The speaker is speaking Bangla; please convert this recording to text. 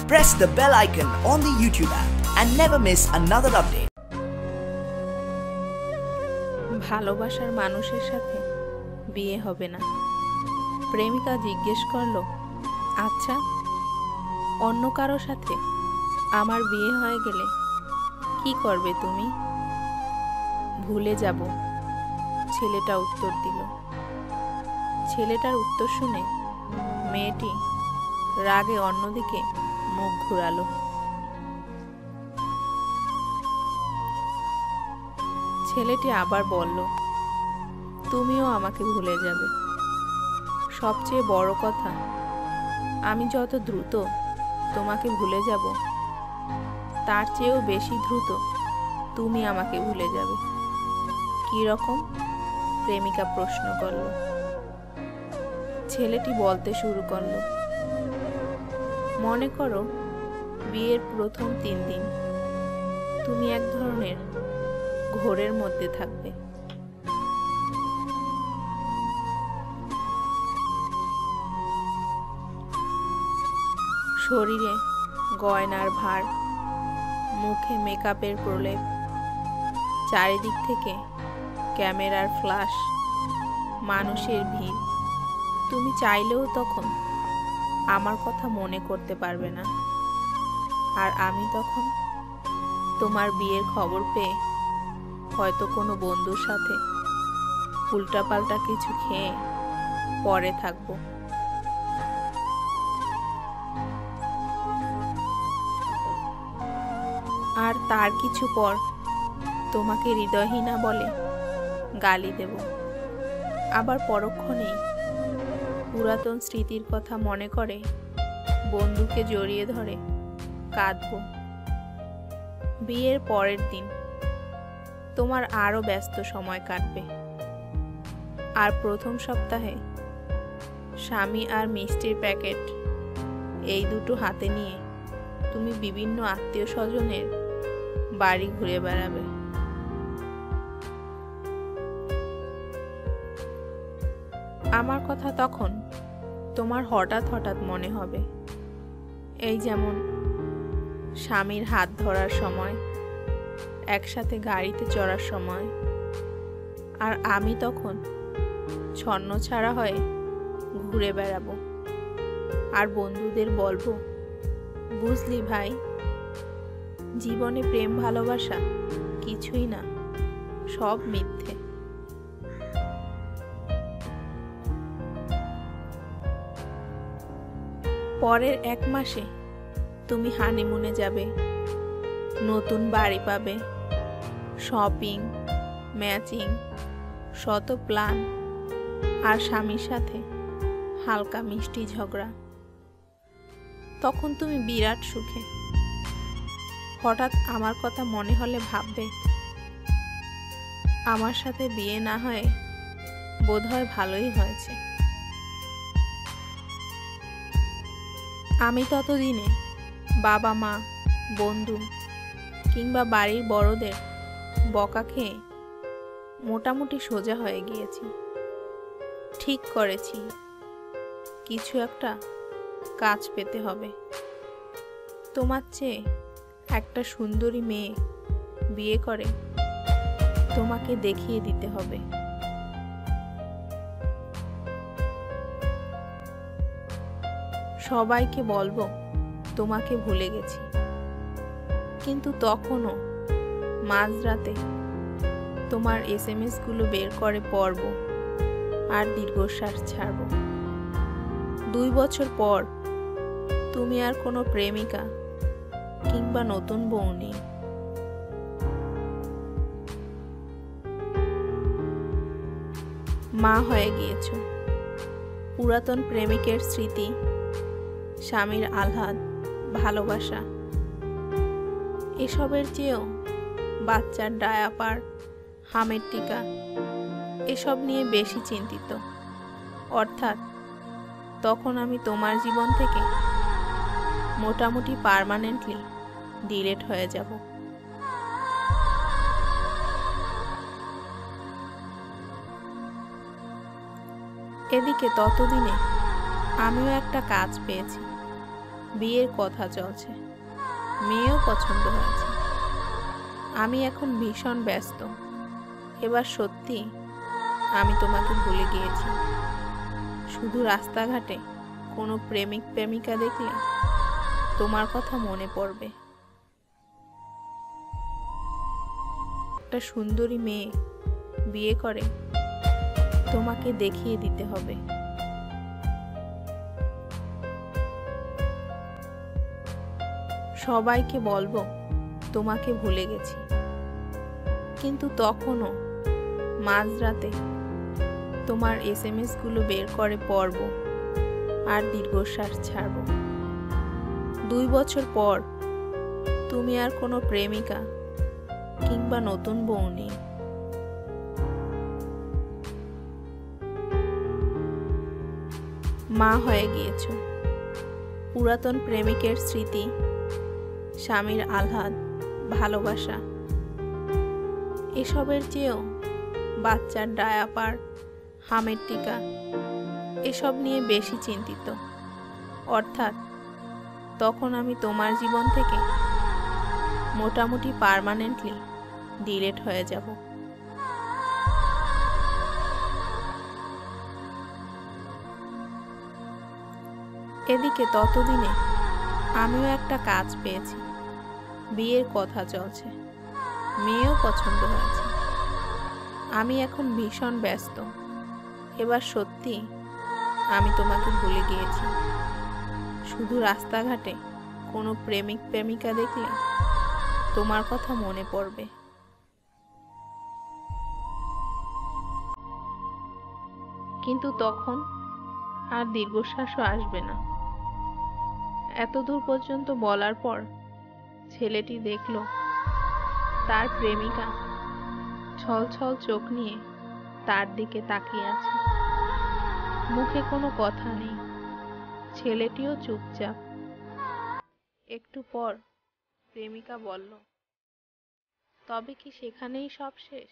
Press the bell icon on the YouTube app and never miss another update. ভালোবাসার মানুষের সাথে বিয়ে হবে না। প্রেমিকা জিজ্ঞেস করলো, আচ্ছা অন্য কারো সাথে আমার বিয়ে হয়ে গেলে কি করবে তুমি? ভুলে যাব, ছেলেটা উত্তর দিল। ছেলেটার উত্তর শুনে মেয়েটি রাগে অন্যদিকে মুখ ঘুরালো। ছেলেটি আবার বলল, তুমিও আমাকে ভুলে যাবে। সবচেয়ে বড় কথা, আমি যত দ্রুত তোমাকে ভুলে যাব, তার চেয়েও বেশি দ্রুত তুমি আমাকে ভুলে যাবে। কি রকম? প্রেমিকা প্রশ্ন করল। ছেলেটি বলতে শুরু করলো, মনে করো বিয়ের প্রথম 3 দিন তুমি এক ধরনের ঘোরের মধ্যে থাকবে। শরীরে গয়নার ভার, মুখে মেকআপের প্রলেপ, চারিদিক থেকে ক্যামেরার ফ্ল্যাশ, মানুষের ভিড়। তুমি চাইলেও তখন আমার কথা মনে করতে পারবে না। আর আমি তখন তোমার বিয়ের খবর পেয়ে হয়তো কোনো বন্ধুর সাথে উল্টাপাল্টা কিছু খেয়ে পরে থাকবো। আর তার কিছু পর তোমাকে হৃদয়হীনা বলে গালি দেব। আবার পরক্ষণেই পুরাতন স্মৃতির কথা মনে করে বন্ধুকে জড়িয়ে ধরে কাঁদব। বিয়ের পরের দিন তোমার আরো ব্যস্ত সময় কাটবে। আর প্রথম সপ্তাহে স্বামী আর মিষ্টির প্যাকেট এই দুটো হাতে নিয়ে তুমি বিভিন্ন আত্মীয় স্বজনের বাড়ি ঘুরে বেড়াবে। আমার কথা তখন তোমার হঠাৎ হঠাৎ মনে হবে, এই যেমন স্বামীর হাত ধরার সময়, একসাথে গাড়িতে চড়ার সময়। আর আমি তখন ছন্নছাড়া হয়ে ঘুরে বেড়াবো আর বন্ধুদের বলবো, বুঝলি ভাই, জীবনে প্রেম ভালোবাসা কিছুই না, সব মিথ্যে। পরের 1 মাসে তুমি হানিমুনে যাবে, নতুন বাড়ি পাবে, শপিং, ম্যাচিং, শত প্ল্যান, আর স্বামীর সাথে হালকা মিষ্টি ঝগড়া। তখন তুমি বিরাট সুখে। হঠাৎ আমার কথা মনে হলে ভাববে, আমার সাথে বিয়ে না হয়ে বোধহয় ভালোই হয়েছে। আমি ততদিনে বাবা মা, বন্ধু কিংবা বাড়ির বড়দের বকা খেয়ে মোটামুটি সোজা হয়ে গিয়েছি। ঠিক করেছি কিছু একটা কাজ পেতে হবে। তোমার চেয়ে একটা সুন্দরী মেয়ে বিয়ে করে তোমাকে দেখিয়ে দিতে হবে। সবাইকে বলবো তোমাকে ভুলে গেছি, কিন্তু তখনও মাঝরাতে তোমার SMS গুলো বের করে পড়ব আর দীর্ঘশ্বাস ছাড়ব। 2 বছর পর তুমি আর কোনো প্রেমিকা কিংবা নতুন বউ নেই। মা হয়ে গিয়েছ। পুরাতন প্রেমিকের স্মৃতি, স্বামীর আহ্লাদ, ভালোবাসা, এসবের চেয়েও বাচ্চার ডায়াপার, হামের টিকা, এসব নিয়ে বেশি চিন্তিত। অর্থাৎ তখন আমি তোমার জীবন থেকে মোটামুটি পার্মানেন্টলি ডিলিট হয়ে যাব। এদিকে ততদিনে আমিও একটা কাজ পেয়েছি। বিয়ের কথা চলছে, মেয়েও পছন্দ হয়েছে। আমি এখন ভীষণ ব্যস্ত। এবার সত্যি আমি তোমাকে ভুলে গিয়েছি। শুধু রাস্তাঘাটে কোনো প্রেমিক প্রেমিকা দেখলে তোমার কথা মনে পড়বে। একটা সুন্দরী মেয়ে বিয়ে করে তোমাকে দেখিয়ে দিতে হবে। সবাইকে বলবো তোমাকে ভুলে গেছি, কিন্তু তখনও মাঝরাতে তোমার SMS গুলো বের করে পড়ব আর দীর্ঘশ্বাস ছাড়ব। 2 বছর পর তুমি আর কোনো প্রেমিকা কিংবা নতুন বউ নেই। মা হয়ে গিয়েছো। পুরাতন প্রেমিকের স্মৃতি, স্বামীর আহ্লাদ, ভালোবাসা, এসবের চেয়েও বাচ্চার ডায়াপার, হামের টিকা, এসব নিয়ে বেশি চিন্তিত। অর্থাৎ তখন আমি তোমার জীবন থেকে মোটামুটি পার্মানেন্টলি ডিলিট হয়ে যাব। এদিকে ততদিনে আমিও একটা কাজ পেয়েছি, বিয়ের কথা চলছে, মেয়েও পছন্দ হয়েছে। আমি এখন ভীষণ ব্যস্ত। এবার সত্যি আমি তোমাকে ভুলে গিয়েছি। শুধু রাস্তাঘাটে কোনো প্রেমিক প্রেমিকা দেখলে তোমার কথা মনে পড়বে। কিন্তু তখন আর দীর্ঘশ্বাসও আসবে না। এতদূর পর্যন্ত বলার পর ছেলেটি দেখল তার প্রেমিকা ছলছল চোখ নিয়ে তার দিকে তাকিয়ে আছে। মুখে কোনো কথা নেই, ছেলেটিও চুপচাপ। একটু পর প্রেমিকা বলল, তবে কি সেখানেই সব শেষ?